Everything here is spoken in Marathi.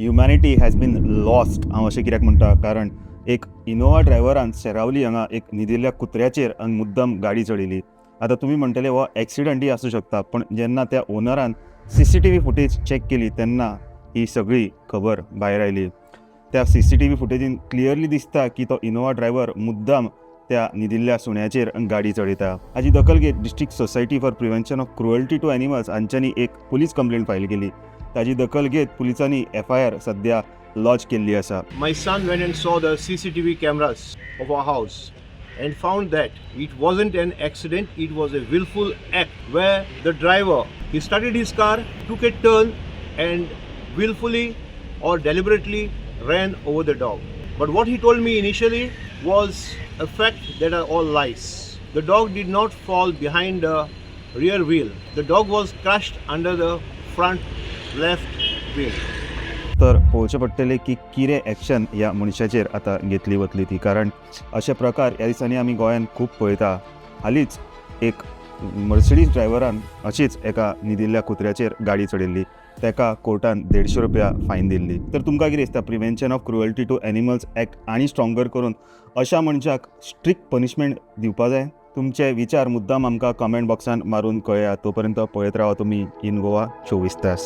ह्युमॅनिटी हॅज बीन लॉस्ट हांव अशें कित्याक म्हणटा कारण एक इनोवा ड्रायव्हरान सेरावली हांगा एक न्हिदिल्ल्या कुत्र्याचेर आनी मुद्दम गाडी चडयली. आतां तुमी म्हणटले हो एक्सिडंटूय आसूं शकता, पण जेन्ना त्या ओनरान CCTV फुटेज चॅक केली तेन्ना ही सगळी खबर भायर आयली. त्या CCTV फुटेजीन क्लियरली दिसता की तो इनोवा ड्रायव्हर मुद्दम त्या न्हिदिल्ल्या सुण्याचेर गाडी चडयता. हाची दखल घेत district society for prevention of cruelty to animals हांच्यांनी एक पुलीस कंप्लेंट फायल केली. ताजी दखल घेत पुलिसांनी FIR सध्या लॉन्च केल्ली आसा. My son went and saw the CCTV cameras of our house and found that it wasn't an accident, it was a willful act where the driver, he started his car, took a turn and willfully or deliberately ran over the dog. But what he told me initially was a fact that are all lies. The dog did not fall behind the rear wheel. The dog was crushed under the front left wheel. तर पळोवचें पडटलें की कितें एक्शन ह्या मनशाचेर आतां घेतली वतली ती, कारण अशे प्रकार ह्या दिसांनी आमी गोंयांत खूब पळयता. हालींच एक मर्सिडीज ड्रायव्हरान अशीच एका न्हिदिल्ल्या कुत्र्याचेर गाडी चडयल्ली. ताका कोर्टान 150 रुपया फायन दिल्ली. तर तुमकां कितें दिसता, prevention of cruelty to animals act आनी स्ट्रॉंगर करून अशा मनशाक स्ट्रिक्ट पनिशमेंट दिवपा जाय? तुमचे विचार मुद्दाम आमकां कमेंट बॉक्सान मारून कळया. तोपर्यंत पळयत रावा तुमी इन गोवा 24 तास.